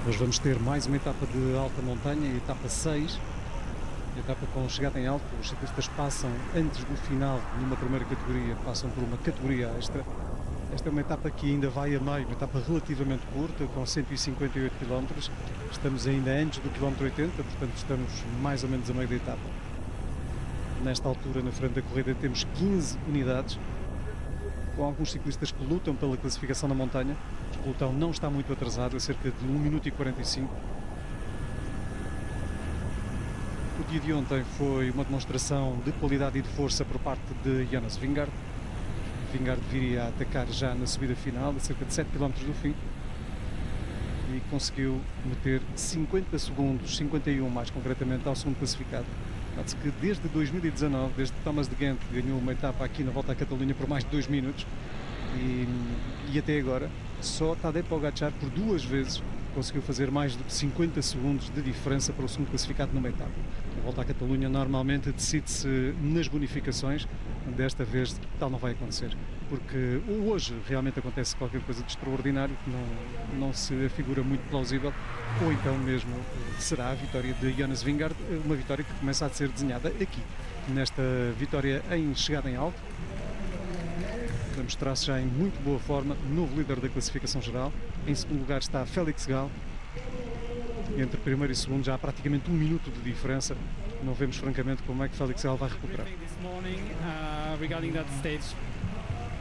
Hoje vamos ter mais uma etapa de alta montanha, a etapa 6, a etapa com chegada em alto. Os ciclistas passam antes do final numa primeira categoria, passam por uma categoria extra. Esta é uma etapa que ainda vai a meio, uma etapa relativamente curta, com 158 km. Estamos ainda antes do quilómetro 80, portanto estamos mais ou menos a meio da etapa. Nesta altura, na frente da corrida, temos 15 unidades, com alguns ciclistas que lutam pela classificação na montanha. O pelotão não está muito atrasado, é cerca de 1 minuto e 45. O dia de ontem foi uma demonstração de qualidade e de força por parte de Jonas Vingegaard. Vingegaard viria a atacar já na subida final, a cerca de 7 km do fim, e conseguiu meter 50 segundos, 51 mais concretamente, ao segundo classificado. Note-se que desde 2019, desde que Thomas de Gendt ganhou uma etapa aqui na Volta à Catalunha por mais de 2 minutos, e até agora só Tadej Pogačar por 2 vezes conseguiu fazer mais do que 50 segundos de diferença para o segundo classificado numa etapa. A Volta à Catalunha normalmente decide-se nas bonificações, desta vez tal não vai acontecer, porque hoje realmente acontece qualquer coisa de extraordinário que não se afigura muito plausível, ou então mesmo será a vitória de Jonas Vingegaard, uma vitória que começa a ser desenhada aqui, nesta vitória em chegada em alto. A mostrar-se já em muito boa forma, novo líder da classificação geral. Em segundo lugar está Félix Gall. Entre primeiro e segundo já há praticamente 1 minuto de diferença. Não vemos francamente como é que Félix Gall vai recuperar.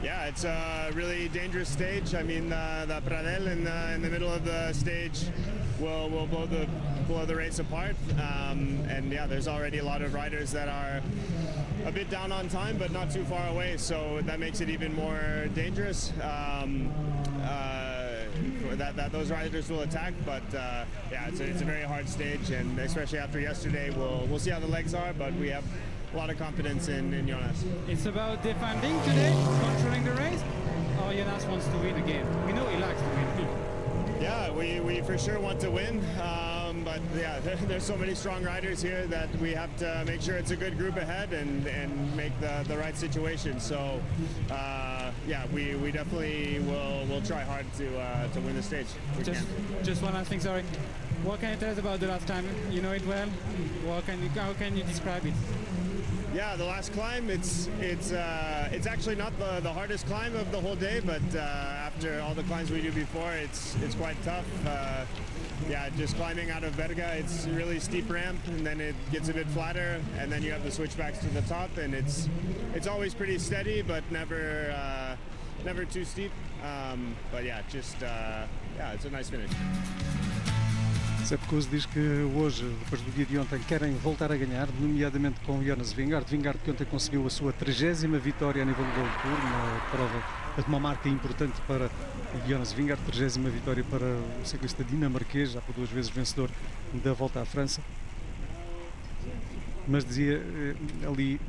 Yeah, it's a really dangerous stage. I mean, the Pradel in the middle of the stage will blow the race apart. And yeah, there's already a lot of riders that are a bit down on time, but not too far away. So that makes it even more dangerous. That those riders will attack, but yeah, it's a very hard stage, and especially after yesterday, we'll see how the legs are, but we have a lot of confidence in Jonas. It's about defending today, controlling the race, or Jonas wants to win again? We know he likes to win. Yeah, we for sure want to win, but yeah, there's so many strong riders here that we have to make sure it's a good group ahead and make the right situation. So yeah, we definitely will try hard to win the stage. Just one last thing, sorry. What can you tell us about the last time? You know it well. How can you describe it? Yeah, the last climb, it's actually not the hardest climb of the whole day, but after all the climbs we do before, it's quite tough. Yeah, just climbing out of Berga, it's a really steep ramp, and then it gets a bit flatter, and then you have the switchbacks to the top, and it's always pretty steady, but never too steep. But yeah, yeah, it's a nice finish. Sepp Kuss diz que hoje, depois do dia de ontem, querem voltar a ganhar, nomeadamente com Jonas Vingegaard. Vingegaard que ontem conseguiu a sua 30ª vitória a nível do World Tour, uma prova, uma marca importante para Jonas Vingegaard, 30ª vitória para o ciclista dinamarquês, já por 2 vezes vencedor da Volta à França. Mas dizia ali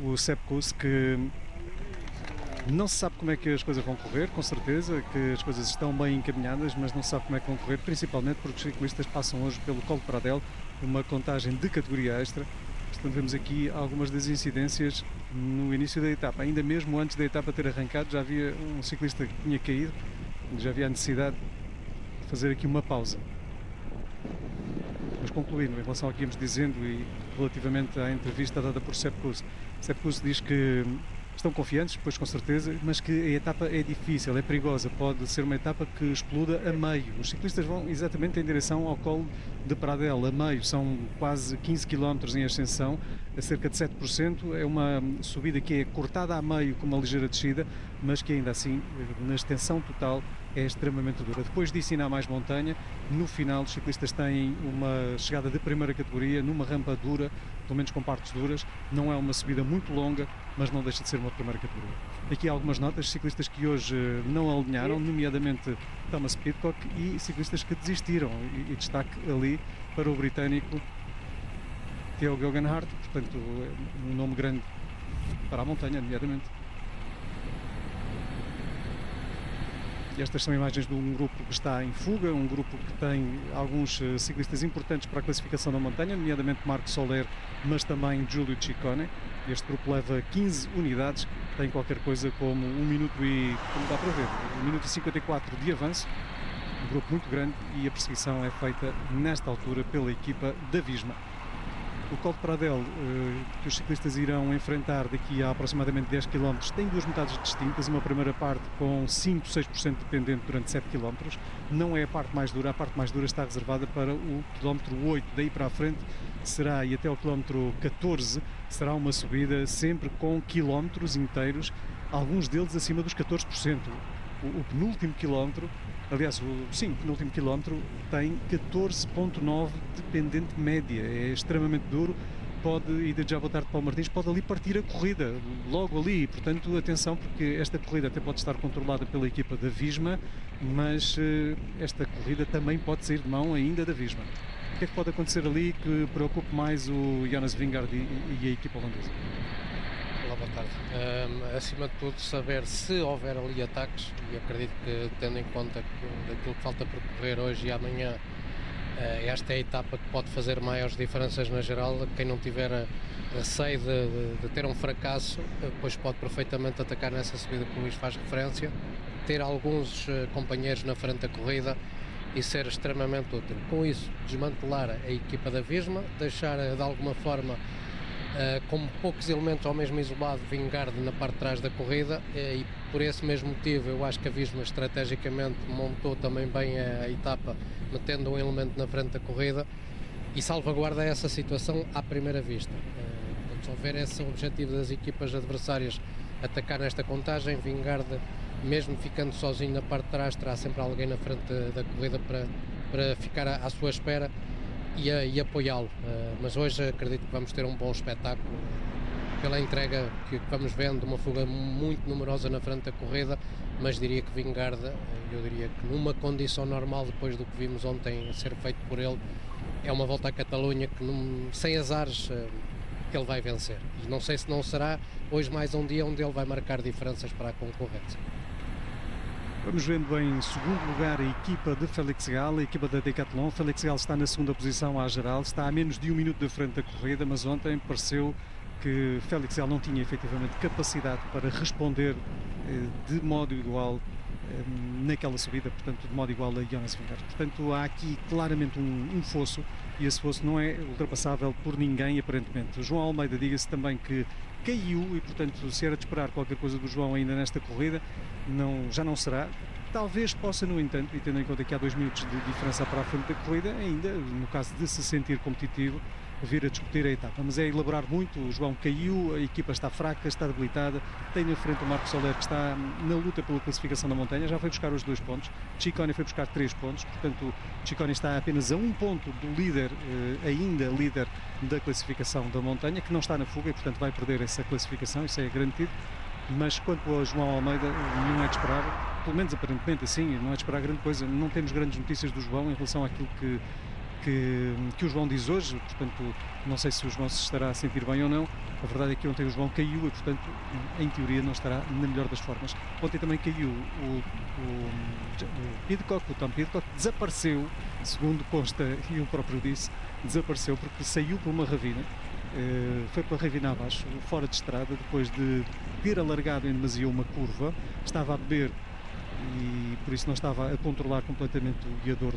o Sepp Kuss que não se sabe como é que as coisas vão correr, com certeza que as coisas estão bem encaminhadas, mas não se sabe como é que vão correr, principalmente porque os ciclistas passam hoje pelo Col de Pradel, uma contagem de categoria extra. Portanto, vemos aqui algumas das incidências no início da etapa. Ainda mesmo antes da etapa ter arrancado, já havia um ciclista que tinha caído, já havia a necessidade de fazer aqui uma pausa. Mas concluindo, em relação ao que íamos dizendo e relativamente à entrevista dada por Sepp Kuss, Sepp Kuss diz que estão confiantes, pois com certeza, mas que a etapa é difícil, é perigosa, pode ser uma etapa que exploda a meio. Os ciclistas vão exatamente em direção ao Col de Pradel, a meio, são quase 15 km em ascensão, a cerca de 7%, é uma subida que é cortada a meio com uma ligeira descida, mas que ainda assim, na extensão total, é extremamente dura. Depois disso ainda há mais montanha, no final os ciclistas têm uma chegada de primeira categoria, numa rampa dura, pelo menos com partes duras, não é uma subida muito longa, mas não deixa de ser uma primeira categoria. Aqui há algumas notas, ciclistas que hoje não alinharam, nomeadamente Thomas Pidcock, e ciclistas que desistiram, e destaque ali para o britânico Theo Geoghegan-Hart, portanto um nome grande para a montanha, nomeadamente. E estas são imagens de um grupo que está em fuga, um grupo que tem alguns ciclistas importantes para a classificação da montanha, nomeadamente Marco Soler, mas também Giulio Ciccone. Este grupo leva 15 unidades, tem qualquer coisa como 1 minuto e, como dá para ver, 1 minuto e 54 de avanço. um grupo muito grande, e a perseguição é feita nesta altura pela equipa da Visma. O Col de Pradel, que os ciclistas irão enfrentar daqui a aproximadamente 10 km, tem duas metades distintas. Uma primeira parte com 5, 6% dependente durante 7 km. Não é a parte mais dura está reservada para o quilómetro 8. Daí para a frente será, e até o quilómetro 14, será uma subida sempre com quilómetros inteiros, alguns deles acima dos 14%. O penúltimo quilómetro, aliás, o penúltimo quilómetro tem 14,9 dependente média, é extremamente duro. Pode, e de já boa tarde Paulo Martins, pode ali partir a corrida, logo ali, portanto atenção, porque esta corrida até pode estar controlada pela equipa da Visma, mas esta corrida também pode sair de mão ainda da Visma. O que é que pode acontecer ali que preocupe mais o Jonas Vingegaard e a equipa holandesa? Olá, boa tarde. Acima de tudo, saber se houver ali ataques, e acredito que, tendo em conta que daquilo que falta por correr hoje e amanhã, esta é a etapa que pode fazer maiores diferenças na geral. Quem não tiver receio de ter um fracasso, depois pode perfeitamente atacar nessa subida que o Luís faz referência, ter alguns companheiros na frente da corrida e ser extremamente útil. Com isso, desmantelar a equipa da Visma, deixar de alguma forma com poucos elementos ao mesmo isolado Vingegaard na parte de trás da corrida, e por esse mesmo motivo eu acho que a Visma estrategicamente montou também bem a etapa, metendo um elemento na frente da corrida e salvaguarda essa situação à primeira vista. Se houver esse objetivo das equipas adversárias atacar nesta contagem, Vingegaard, mesmo ficando sozinho na parte de trás, terá sempre alguém na frente da corrida para ficar à sua espera e apoiá-lo, mas hoje acredito que vamos ter um bom espetáculo pela entrega que vamos vendo, uma fuga muito numerosa na frente da corrida, mas diria que Vingegaard, eu diria que numa condição normal, depois do que vimos ontem ser feito por ele, é uma volta à Catalunha que sem azares ele vai vencer, e não sei se não será hoje mais um dia onde ele vai marcar diferenças para a concorrência. Vamos vendo em segundo lugar a equipa de Félix Gall, a equipa da Decathlon. Félix Gall está na segunda posição à geral, está a menos de 1 minuto da frente da corrida, mas ontem pareceu que Félix Gall não tinha efetivamente capacidade para responder de modo igual naquela subida, portanto de modo igual a Jonas Vingegaard. Portanto há aqui claramente um fosso, e esse fosso não é ultrapassável por ninguém aparentemente. O João Almeida, diga-se também que caiu, e portanto se era de esperar qualquer coisa do João ainda nesta corrida, já não será. Talvez possa, no entanto, e tendo em conta que há 2 minutos de diferença para a frente da corrida, ainda, no caso de se sentir competitivo, vir a discutir a etapa. Mas é elaborar muito. O João caiu, a equipa está fraca, está debilitada, tem na frente o Marco Soler, que está na luta pela classificação da montanha, já foi buscar os 2 pontos, Ciccone foi buscar 3 pontos, portanto Ciccone está apenas a 1 ponto do líder, ainda líder da classificação da montanha, que não está na fuga e portanto vai perder essa classificação, isso é garantido. Mas quanto ao João Almeida, não é de esperar, pelo menos aparentemente assim, não é de esperar grande coisa. Não temos grandes notícias do João em relação àquilo que o João diz hoje, portanto não sei se o João se estará a sentir bem ou não. A verdade é que ontem o João caiu e portanto em teoria não estará na melhor das formas. Ontem também caiu o Pidcock, o Tom Pidcock, desapareceu, segundo consta e ele próprio disse, desapareceu porque saiu por uma ravina. Foi pela ravina abaixo, fora de estrada, depois de ter alargado em demasia uma curva, estava a beber e por isso não estava a controlar completamente o guiador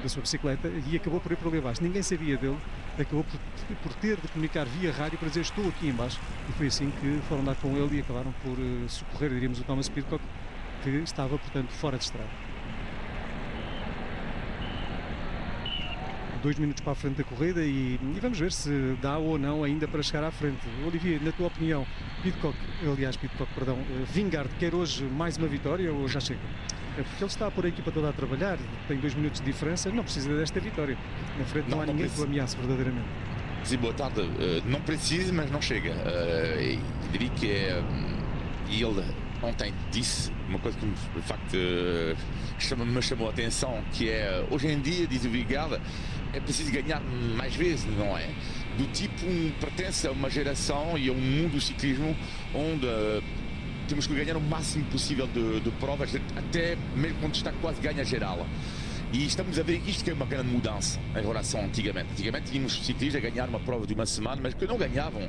da sua bicicleta e acabou por ir por ali abaixo. Ninguém sabia dele, acabou por ter de comunicar via rádio para dizer estou aqui em baixo, e foi assim que foram dar com ele e acabaram por socorrer, diríamos, o Thomas Pidcock, que estava, portanto, fora de estrada. 2 minutos para a frente da corrida e vamos ver se dá ou não ainda para chegar à frente. Olivier, na tua opinião, Pidcock, Vingegaard quer hoje mais uma vitória ou já chega? É porque ele está a pôr a equipa toda a trabalhar, tem 2 minutos de diferença, não precisa desta vitória. Na frente não há ninguém que o ameace verdadeiramente. Sim, boa tarde. Não precisa, mas não chega. Diria que ele ontem disse uma coisa que de facto me chamou a atenção, que é hoje em dia, diz o Vingegaard, é preciso ganhar mais vezes, não é? Do tipo, pertence a uma geração e a um mundo do ciclismo onde temos que ganhar o máximo possível de provas, até mesmo quando está quase ganha geral. E estamos a ver isto que é uma grande mudança em relação a antigamente. Antigamente tínhamos ciclistas a ganhar uma prova de uma semana, mas que não ganhavam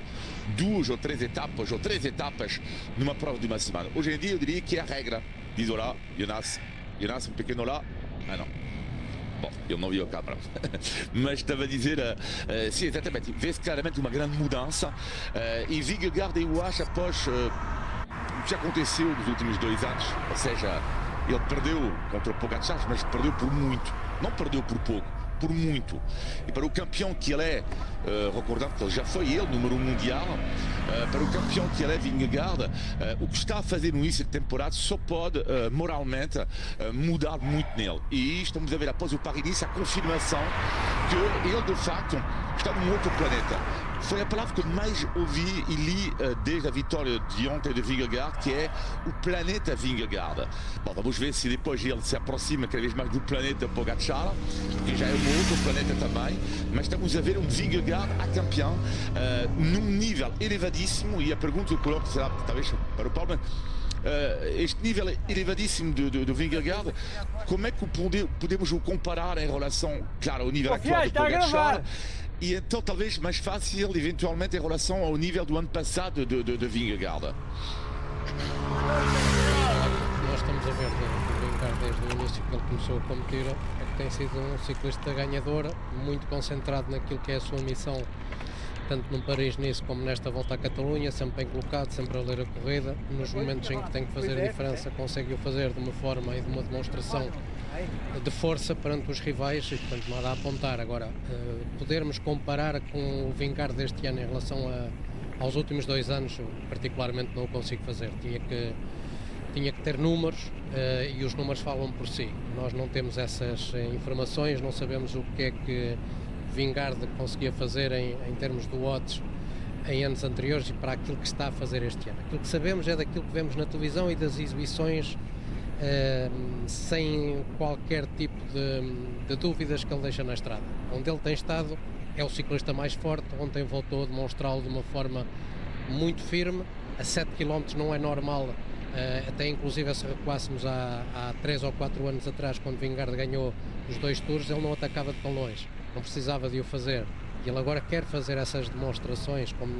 2 ou 3 etapas, ou 3 etapas numa prova de uma semana. Hoje em dia eu diria que é a regra. Diz lá, Jonas, Jonas, um pequeno lá. Ah, não. Bom, ele não viu a câmara. Mas estava a dizer, sim, exatamente, vê-se claramente uma grande mudança. E Vingegaard, eu acho, após o que aconteceu nos últimos 2 anos, ou seja, ele perdeu contra o Pogacar, mas perdeu por muito. Não perdeu por pouco, por muito. E para o campeão que ele é, recordando que ele já foi ele, número 1 mundial, para o campeão que ele é, Vingegaard, o que está a fazer no início de temporada só pode, moralmente, mudar muito nele. E estamos a ver, após o Paris-Nice, a confirmação que ele, de facto, está num outro planeta. Foi a palavra que mais ouvi e li desde a vitória de ontem de Vingegaard, que é o planeta Vingegaard. Bom, vamos ver se depois ele se aproxima cada vez mais do planeta Pogacar, que já é um outro planeta também, mas estamos a ver um Vingegaard a campeão num nível elevadíssimo, e a pergunta que eu coloco será talvez para o Paulo, este nível elevadíssimo do Vingegaard, como é que podemos o comparar em relação, claro, ao nível atual do Pogacar? E então talvez mais fácil, eventualmente, em relação ao nível do ano passado de Vingegaard. Nós estamos a ver do Vingegaard desde o início que ele começou a competir, é que tem sido um ciclista ganhador, muito concentrado naquilo que é a sua missão, tanto no Paris-Nice como nesta volta à Catalunha, sempre bem colocado, sempre a ler a corrida. Nos momentos em que tem que fazer a diferença, consegue-o fazer de uma forma e de uma demonstração de força perante os rivais, e portanto nada a apontar. Agora, podermos comparar com o Vingegaard deste ano em relação aos últimos 2 anos, particularmente não o consigo fazer. Tinha que ter números, e os números falam por si. Nós não temos essas informações, não sabemos o que é que Vingegaard conseguia fazer em termos de watts em anos anteriores e para aquilo que está a fazer este ano. Aquilo que sabemos é daquilo que vemos na televisão e das exibições, sem qualquer tipo de dúvidas que ele deixa na estrada. Onde ele tem estado é o ciclista mais forte. Ontem voltou a demonstrá-lo de uma forma muito firme. A 7 km não é normal, até inclusive se recuássemos há 3 ou 4 anos atrás, quando Vingegaard ganhou os 2 tours, ele não atacava de tão longe, não precisava de o fazer. E ele agora quer fazer essas demonstrações, como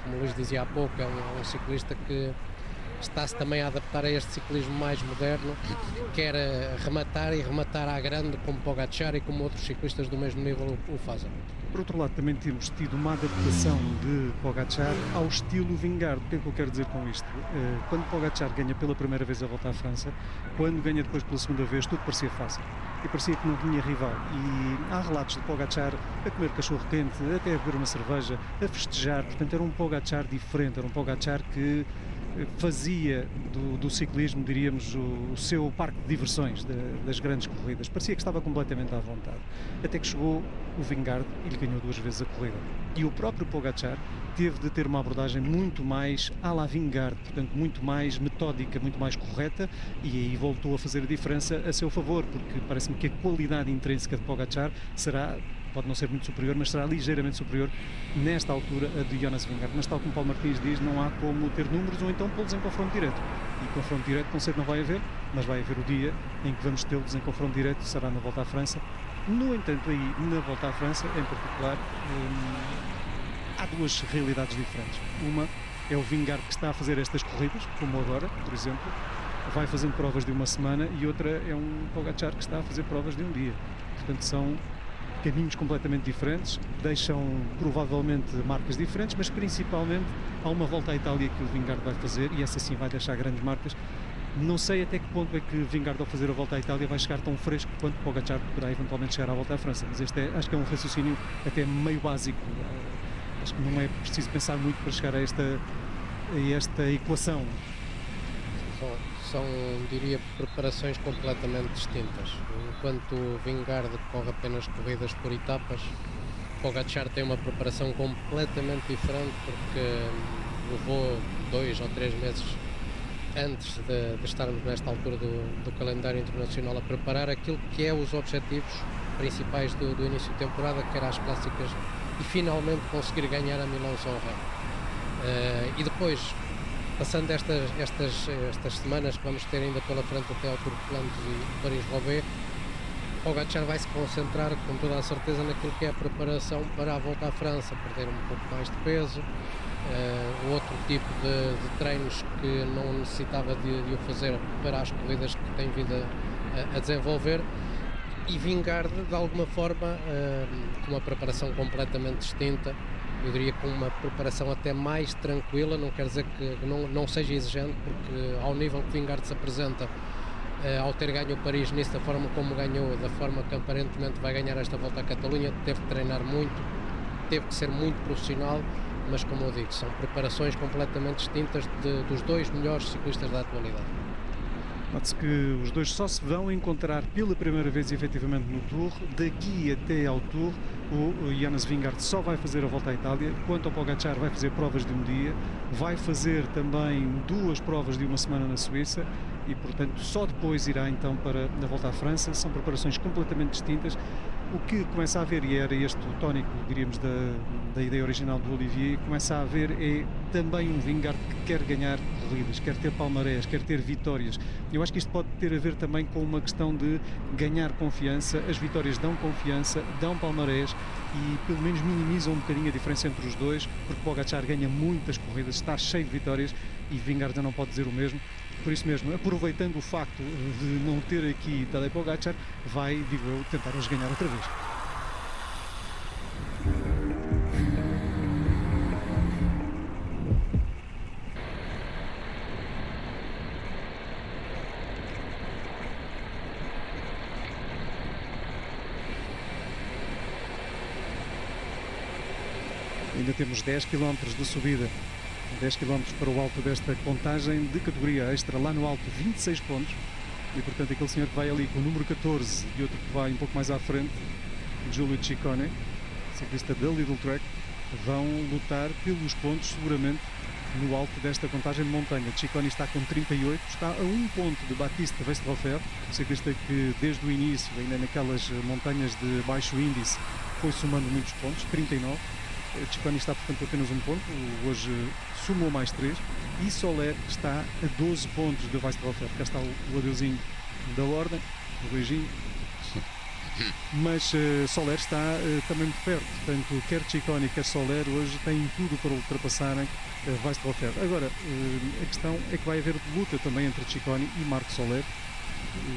o Luís dizia há pouco, é um ciclista que está-se também a adaptar a este ciclismo mais moderno, quer rematar à grande, como Pogacar e como outros ciclistas do mesmo nível o fazem. Por outro lado, também temos tido uma adaptação de Pogacar ao estilo Vingegaard. O que é que eu quero dizer com isto? Quando Pogacar ganha pela primeira vez a Volta à França, quando ganha depois pela segunda vez, tudo parecia fácil. E parecia que não tinha rival. E há relatos de Pogacar a comer cachorro quente, até a beber uma cerveja, a festejar. Portanto, era um Pogacar diferente, era um Pogacar que fazia do ciclismo, diríamos, o seu parque de diversões das grandes corridas. Parecia que estava completamente à vontade. Até que chegou o Vingegaard e lhe ganhou 2 vezes a corrida. E o próprio Pogacar teve de ter uma abordagem muito mais à la Vingegaard, portanto muito mais metódica, muito mais correta, e aí voltou a fazer a diferença a seu favor, porque parece-me que a qualidade intrínseca de Pogacar será, pode não ser muito superior, mas será ligeiramente superior nesta altura a de Jonas Vingegaard. Mas tal como Paulo Martins diz, não há como ter números ou então pô-los em confronto direto. E confronto direto com certeza não vai haver, mas vai haver o dia em que vamos tê-los em confronto direto, será na Volta à França. No entanto, aí na Volta à França, em particular, há 2 realidades diferentes. Uma é o Vingegaard que está a fazer estas corridas, como agora, por exemplo, vai fazendo provas de uma semana, e outra é um Pogacar que está a fazer provas de um dia. Portanto, são caminhos completamente diferentes, deixam provavelmente marcas diferentes, mas principalmente há uma volta à Itália que o Vingegaard vai fazer, e essa sim vai deixar grandes marcas. Não sei até que ponto é que Vingegaard, ao fazer a volta à Itália, vai chegar tão fresco quanto Pogacar poderá eventualmente chegar à volta à França, mas este acho que é um raciocínio até meio básico. Acho que não é preciso pensar muito para chegar a esta equação. São, diria, preparações completamente distintas. Enquanto o Vingegaard corre apenas corridas por etapas, Pogacar tem uma preparação completamente diferente, porque levou 2 ou 3 meses antes de estarmos nesta altura do calendário internacional a preparar aquilo que é os objetivos principais do início de temporada, que era as clássicas, e finalmente conseguir ganhar a Milão-São Remo. E depois, passando estas semanas que vamos ter ainda pela frente até ao Tour de Flandres e Paris-Roubaix, Pogacar vai se concentrar com toda a certeza naquilo que é a preparação para a Volta à França, perder um pouco mais de peso, outro tipo de treinos que não necessitava de o fazer para as corridas que tem vindo a a desenvolver, e Vingegaard de alguma forma com uma preparação completamente distinta, eu diria com uma preparação até mais tranquila, não quer dizer que não seja exigente, porque ao nível que Vingegaard se apresenta, ao ter ganho o Paris-Nice da forma como ganhou, da forma que aparentemente vai ganhar esta volta à Catalunha, teve que treinar muito, teve que ser muito profissional, mas como eu digo, são preparações completamente distintas dos dois melhores ciclistas da atualidade. Note-se que os dois só se vão encontrar pela primeira vez efetivamente no Tour. Daqui até ao Tour, o Jonas Vingegaard só vai fazer a volta à Itália. Quanto ao Pogacar, vai fazer provas de um dia, vai fazer também 2 provas de uma semana na Suíça e, portanto, só depois irá então para a volta à França. São preparações completamente distintas. O que começa a haver, e era este o tónico, diríamos, da ideia original do Olivier, começa a haver é também um Vingegaard que quer ganhar corridas, quer ter palmarés, quer ter vitórias. Eu acho que isto pode ter a ver também com uma questão de ganhar confiança. As vitórias dão confiança, dão palmarés e pelo menos minimizam um bocadinho a diferença entre os dois, porque Pogacar ganha muitas corridas, está cheio de vitórias e Vingegaard já não pode dizer o mesmo. Por isso mesmo, aproveitando o facto de não ter aqui Tadej Pogacar, vai, digo eu, tentar hoje ganhar outra vez. Ainda temos 10 km de subida, 10 km para o alto desta contagem de categoria extra, lá no alto 26 pontos, e portanto aquele senhor que vai ali com o número 14 e outro que vai um pouco mais à frente, Giulio Ciccone, ciclista da Lidl Trek, vão lutar pelos pontos seguramente no alto desta contagem de montanha. Ciccone está com 38, está a 1 ponto de Baptiste Westerhofer, ciclista que desde o início, ainda naquelas montanhas de baixo índice, foi somando muitos pontos, 39. Ciccone está, portanto, apenas 1 ponto, hoje somou mais 3, e Soler está a 12 pontos de Westerhofer. Cá está o adeusinho da ordem, o beijinho, mas Soler está também muito perto, portanto, quer Ciccone quer Soler hoje têm tudo para ultrapassarem Westerhofer. Agora, a questão é que vai haver luta também entre Ciccone e Marc Soler.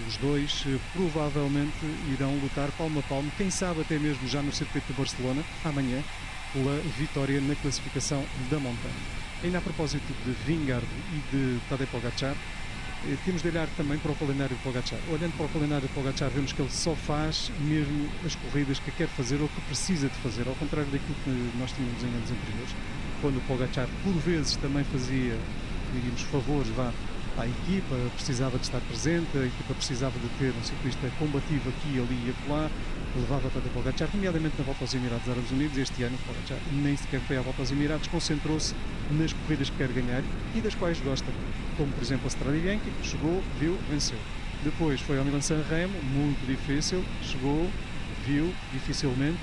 Os dois provavelmente irão lutar palmo a palmo, quem sabe até mesmo já no circuito de Barcelona, amanhã, pela vitória na classificação da montanha. Ainda a propósito de Vingegaard e de Tadej Pogacar, temos de olhar também para o calendário de Pogacar. Olhando para o calendário de Pogacar, vemos que ele só faz mesmo as corridas que quer fazer ou que precisa de fazer, ao contrário daquilo que nós tínhamos em anos anteriores, quando o Pogacar por vezes também fazia, diríamos, favores à equipa, precisava de estar presente, a equipa precisava de ter um ciclista combativo aqui, ali e acolá, levava para o Pogacar, nomeadamente na volta aos Emirados Árabes Unidos. Este ano o Pogacar nem sequer foi à volta aos Emirados, concentrou-se nas corridas que quer ganhar e das quais gosta, como por exemplo a Strade Bianche, chegou, viu, venceu. Depois foi ao Milan-San Remo, muito difícil, chegou, viu, dificilmente,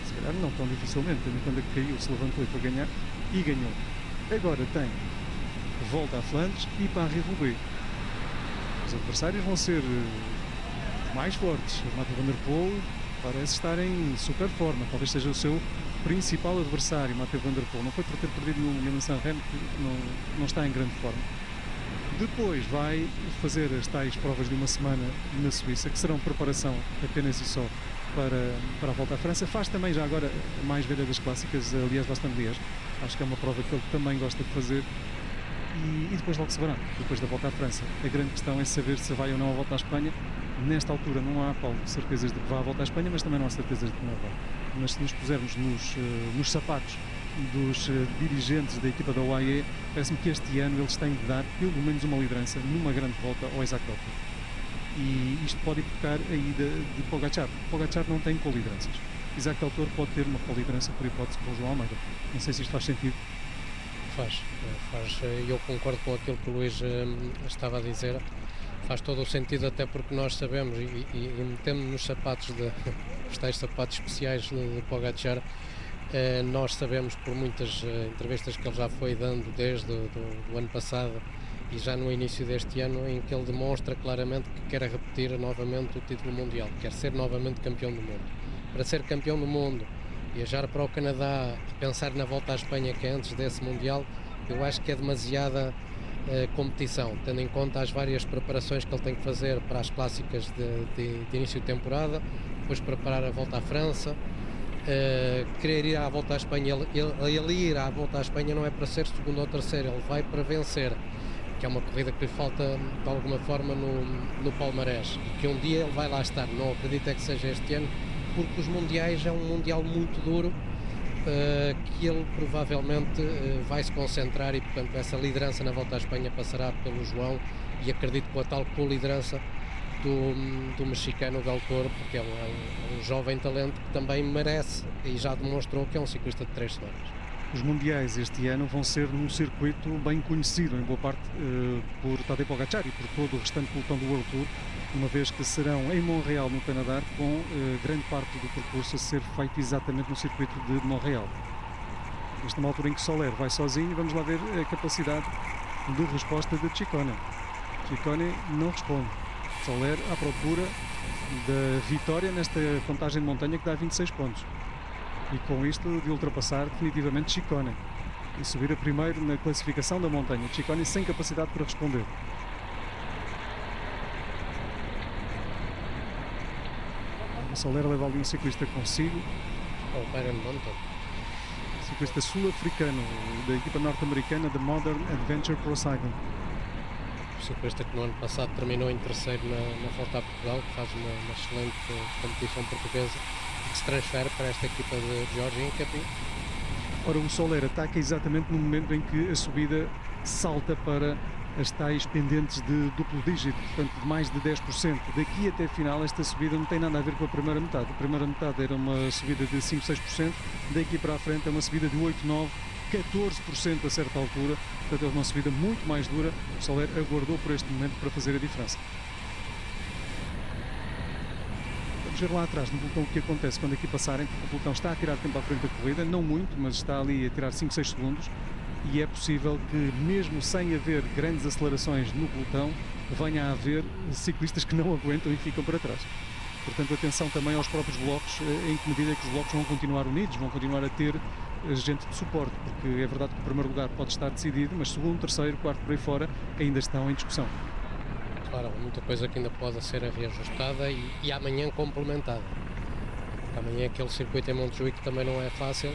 se calhar não tão dificilmente, tendo em conta que caiu, se levantou e foi ganhar, e ganhou. Agora tem volta a Flandres e Paris-Roubaix. Os adversários vão ser mais fortes. O Mathieu Van Der Poel parece estar em super forma, talvez seja o seu principal adversário. Mathieu Van Der Poel não foi por ter perdido no Milan-San Remo, que não está em grande forma. Depois vai fazer as tais provas de uma semana na Suíça, que serão preparação apenas e só para a volta à França. Faz também já agora a mais velha das clássicas, a Liège-Bastogne-Liège. Acho que é uma prova que ele também gosta de fazer. E depois logo se verá, depois da volta à França. A grande questão é saber se vai ou não à volta à Espanha. Nesta altura não há, Paulo, certezas de que vá à volta à Espanha, mas também não há certezas de que não vá. Mas se nos pusermos nos sapatos dos dirigentes da equipa da UAE, parece-me que este ano eles têm de dar pelo menos uma liderança numa grande volta ao Isaac Delphi. E isto pode implicar a ida de Pogacar. Pogacar não tem colideranças. Isaac Delphi pode ter uma coliderança por hipótese com o João Almeida. Não sei se isto faz sentido. Faz. Eu concordo com aquilo que o Luís estava a dizer. Faz todo o sentido, até porque nós sabemos e metemos nos sapatos os tais sapatos especiais de Pogacar. Nós sabemos por muitas entrevistas que ele já foi dando desde o ano passado e já no início deste ano, em que ele demonstra claramente que quer repetir novamente o título mundial, quer ser novamente campeão do mundo. Para ser campeão do mundo, viajar para o Canadá e pensar na volta à Espanha, que é antes desse mundial, eu acho que é demasiada competição, tendo em conta as várias preparações que ele tem que fazer para as clássicas de início de temporada, depois preparar a volta à França, querer ir à volta à Espanha. Ele ir à volta à Espanha não é para ser segundo ou terceiro, ele vai para vencer, que é uma corrida que lhe falta de alguma forma no palmarés, que um dia ele vai lá estar. Não acredito é que seja este ano, porque os mundiais é um mundial muito duro, que ele provavelmente vai se concentrar, e portanto essa liderança na volta à Espanha passará pelo João, e acredito que com a tal liderança do mexicano Del Toro, porque é um jovem talento que também merece e já demonstrou que é um ciclista de 3 semanas. Os mundiais este ano vão ser num circuito bem conhecido, em boa parte por Tadej Pogacar e por todo o restante pelotão do World Tour, uma vez que serão em Montreal, no Canadá, com grande parte do percurso a ser feito exatamente no circuito de Montreal. Esta é uma altura em que Soler vai sozinho, vamos lá ver a capacidade de resposta de Ciccone. Ciccone não responde. Soler à procura da vitória nesta contagem de montanha que dá 26 pontos. E com isto de ultrapassar definitivamente Ciccone e subir a primeiro na classificação da montanha. Ciccone sem capacidade para responder. O Soler leva ali um ciclista consigo, O Byron Monton, ciclista sul-africano da equipa norte-americana da Modern Adventure Pro Cycling. o ciclista que no ano passado terminou em terceiro na Volta a Portugal, que faz uma excelente competição portuguesa e que se transfere para esta equipa de George Hincapie. Ora, o Soler ataca exatamente no momento em que a subida salta para as tais pendentes de duplo dígito, portanto de mais de 10%. Daqui até a final esta subida não tem nada a ver com a primeira metade. A primeira metade era uma subida de 5, 6%, daqui para a frente é uma subida de 8, 9, 14% a certa altura, portanto é uma subida muito mais dura. O Soler aguardou por este momento para fazer a diferença. Vamos ver lá atrás no pelotão o que acontece quando aqui passarem, porque o pelotão está a tirar tempo à frente da corrida, não muito, mas está ali a tirar 5, 6 segundos, e é possível que mesmo sem haver grandes acelerações no pelotão, venha a haver ciclistas que não aguentam e ficam para trás. Portanto, atenção também aos próprios blocos, em que medida é que os blocos vão continuar unidos, vão continuar a ter gente de suporte, porque é verdade que o primeiro lugar pode estar decidido, mas segundo, terceiro, quarto por aí fora ainda estão em discussão. Claro, muita coisa que ainda pode ser reajustada e amanhã complementada. Amanhã aquele circuito em Montjuic também não é fácil,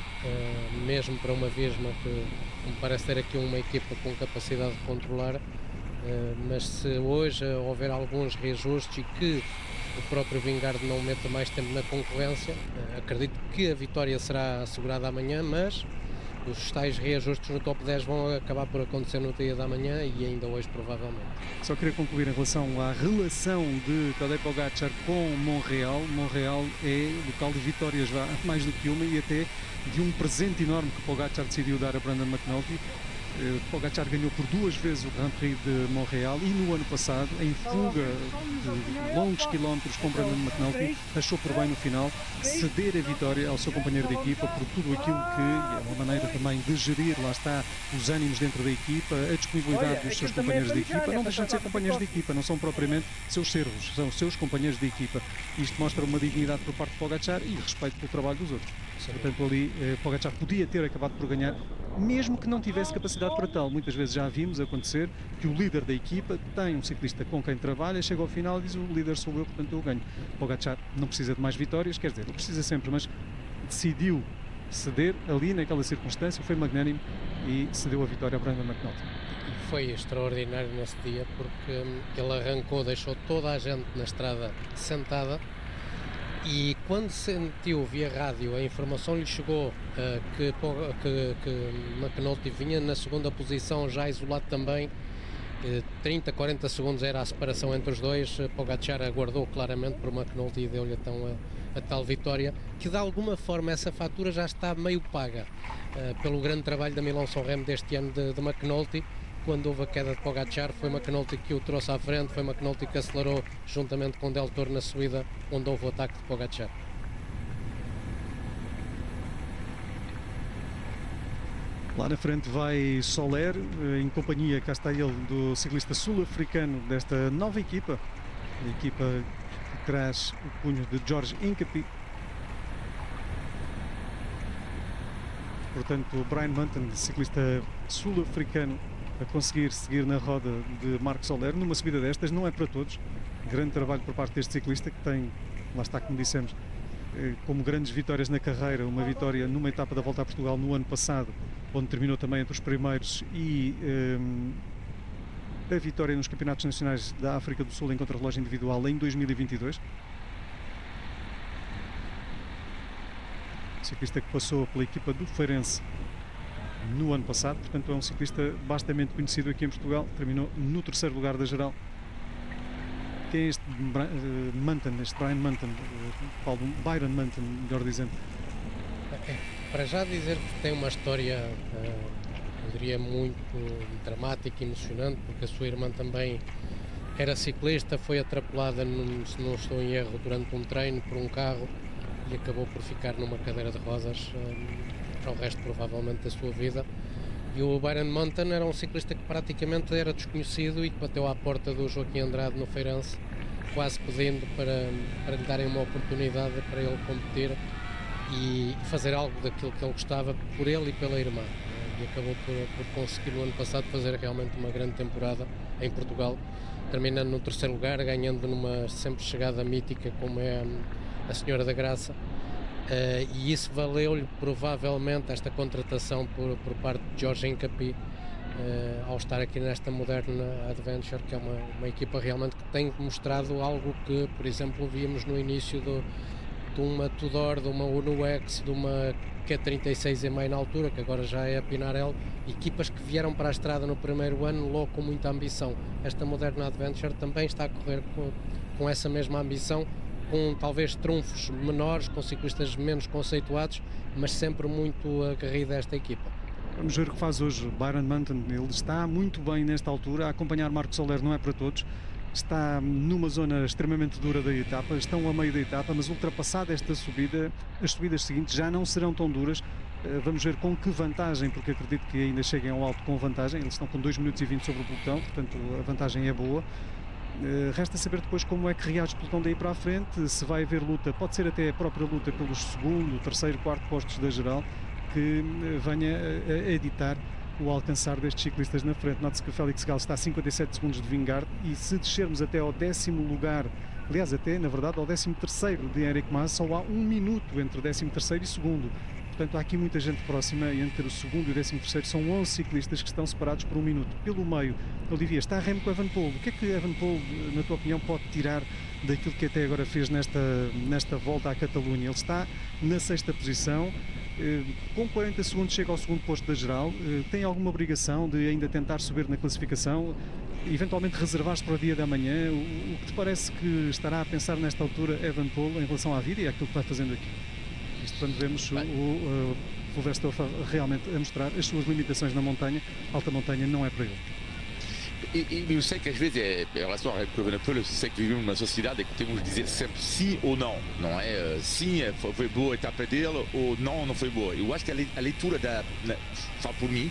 mesmo para uma Visma que me parece ter aqui uma equipa com capacidade de controlar, mas se hoje houver alguns reajustes e que o próprio Vingegaard não meta mais tempo na concorrência, acredito que a vitória será assegurada amanhã, mas os tais reajustes no top 10 vão acabar por acontecer no dia da manhã e ainda hoje provavelmente. Só queria concluir em relação à relação de Tadej Pogacar com Montreal. Montreal é local de vitórias, mais do que uma, e até de um presente enorme que Pogacar decidiu dar a Brandon McNulty. Pogacar ganhou por 2 vezes o Grand Prix de Montreal e no ano passado, em fuga de longos quilómetros com Brandon McNulty, achou por bem no final ceder a vitória ao seu companheiro de equipa por tudo aquilo que é uma maneira também de gerir, lá está, os ânimos dentro da equipa, a disponibilidade dos seus companheiros de equipa. Não deixam de ser companheiros de equipa, não são propriamente seus servos, são seus companheiros de equipa. Isto mostra uma dignidade por parte de Pogacar e respeito pelo trabalho dos outros. Portanto, ali Pogacar podia ter acabado por ganhar, mesmo que não tivesse capacidade para tal. Muitas vezes já vimos acontecer que o líder da equipa tem um ciclista com quem trabalha, chega ao final e diz: o líder sou eu, portanto eu ganho. Pogacar não precisa de mais vitórias, quer dizer, ele precisa sempre, mas decidiu ceder ali naquela circunstância, foi magnânimo e cedeu a vitória a Brandon McNulty. Foi extraordinário nesse dia porque ele arrancou, deixou toda a gente na estrada sentada. E quando sentiu via rádio, a informação lhe chegou que McNulty vinha na segunda posição, já isolado também, 30, 40 segundos era a separação entre os dois. Pogacar aguardou claramente por McNulty e deu-lhe então a tal vitória, que de alguma forma essa fatura já está meio paga pelo grande trabalho da Milão-São Remo deste ano de McNulty. Quando houve a queda de Pogacar, foi McNulty que o trouxe à frente, foi McNulty que acelerou juntamente com Del Toro na subida, onde houve o ataque de Pogacar. Lá na frente vai Soler, em companhia, cá está ele, do ciclista sul-africano desta nova equipa, a equipa que traz o punho de George Hincapie. Portanto, Brian Monton, ciclista sul-africano, a conseguir seguir na roda de Marc Soler numa subida destas. Não é para todos. Grande trabalho por parte deste ciclista que tem, lá está, como dissemos, como grandes vitórias na carreira, uma vitória numa etapa da Volta a Portugal no ano passado, onde terminou também entre os primeiros, e a vitória nos Campeonatos Nacionais da África do Sul em contrarrelógio individual em 2022. Ciclista que passou pela equipa do Feirense no ano passado, portanto é um ciclista bastante conhecido aqui em Portugal. Terminou no 3º lugar da geral. Quem é este Munton, este Brian Munton, Byron Munton, melhor dizendo? Para já dizer que tem uma história, eu diria, muito dramática e emocionante, porque a sua irmã também era ciclista, foi atrapalhada, se não estou em erro, durante um treino por um carro e acabou por ficar numa cadeira de rodas para o resto, provavelmente, da sua vida. E o Byron Munton era um ciclista que praticamente era desconhecido e que bateu à porta do Joaquim Andrade no Feirense, quase pedindo para lhe darem uma oportunidade para ele competir e fazer algo daquilo que ele gostava por ele e pela irmã. E acabou por conseguir no ano passado fazer realmente uma grande temporada em Portugal, terminando no 3º lugar, ganhando numa sempre chegada mítica como é a Senhora da Graça. E isso valeu-lhe provavelmente esta contratação por parte de Jorge Incapi, ao estar aqui nesta Moderna Adventure, que é uma equipa realmente que tem mostrado algo que, por exemplo, víamos no início de uma Tudor, de uma Uno X, de uma Q36 na altura, que agora já é a Pinarello, equipas que vieram para a estrada no primeiro ano logo com muita ambição. Esta Moderna Adventure também está a correr com essa mesma ambição, com talvez trunfos menores, com ciclistas menos conceituados, mas sempre muito aguerrida esta equipa. Vamos ver o que faz hoje Byron Munton. Ele está muito bem nesta altura. A acompanhar Marc Soler não é para todos. Está numa zona extremamente dura da etapa, estão a meio da etapa, mas ultrapassada esta subida, as subidas seguintes já não serão tão duras. Vamos ver com que vantagem, porque acredito que ainda cheguem ao alto com vantagem. Eles estão com 2 minutos e 20 sobre o pelotão, portanto a vantagem é boa. Resta saber depois como é que reage o pelotão daí para a frente, se vai haver luta, pode ser até a própria luta pelos segundo, terceiro, quarto postos da geral, que venha a editar o alcançar destes ciclistas na frente. Note-se que o Félix Galo está a 57 segundos de Vingegaard, e se descermos até ao 10º lugar, aliás até na verdade ao 13º de Enric Mas, só há 1 minuto entre o 13º e o segundo. Portanto, há aqui muita gente próxima, e entre o segundo e o 13º são 11 ciclistas que estão separados por 1 minuto. Pelo meio, Olivia, está Remco Evenepoel. O que é que Evenepoel, na tua opinião, pode tirar daquilo que até agora fez nesta volta à Catalunha? Ele está na 6ª posição, com 40 segundos chega ao segundo posto da geral. Tem alguma obrigação de ainda tentar subir na classificação, eventualmente reservar-se para o dia da manhã? O que te parece que estará a pensar nesta altura Evenepoel em relação à vida e àquilo que vai fazendo aqui? Isto quando vemos o Silverstone realmente a mostrar as suas limitações na montanha. Alta montanha não é para ele. E eu sei que às vezes, em relação a Remco Evenepoel, eu sei que vivemos numa sociedade que temos de dizer sempre sim ou não. Não é sim, foi boa a etapa dele, ou não, não foi boa. Eu acho que a leitura falo por mim,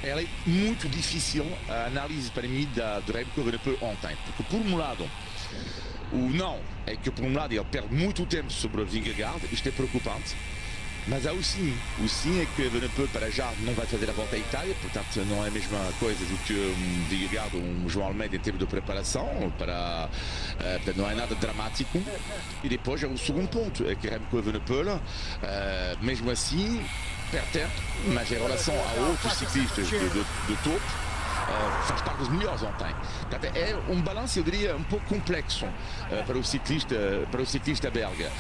ela é muito difícil, a análise para mim do Remco Evenepoel ontem. Porque por um lado, o não é que por um lado ele perde muito tempo sobre o Vingegaard, isto é preocupante. Mas há o sim é que Evenepoel para já não vai fazer a volta à Itália, portanto não é a mesma coisa do que um Vingegaard ou um João Almeida em termos de preparação, portanto não é nada dramático. E depois é o segundo ponto, é que Remco Evenepoel, mesmo assim, perde tempo, mas em relação a outros ciclistas do topo, faz parte dos melhores ontem. Portanto, é um balanço, eu diria, um pouco complexo para o ciclista belga.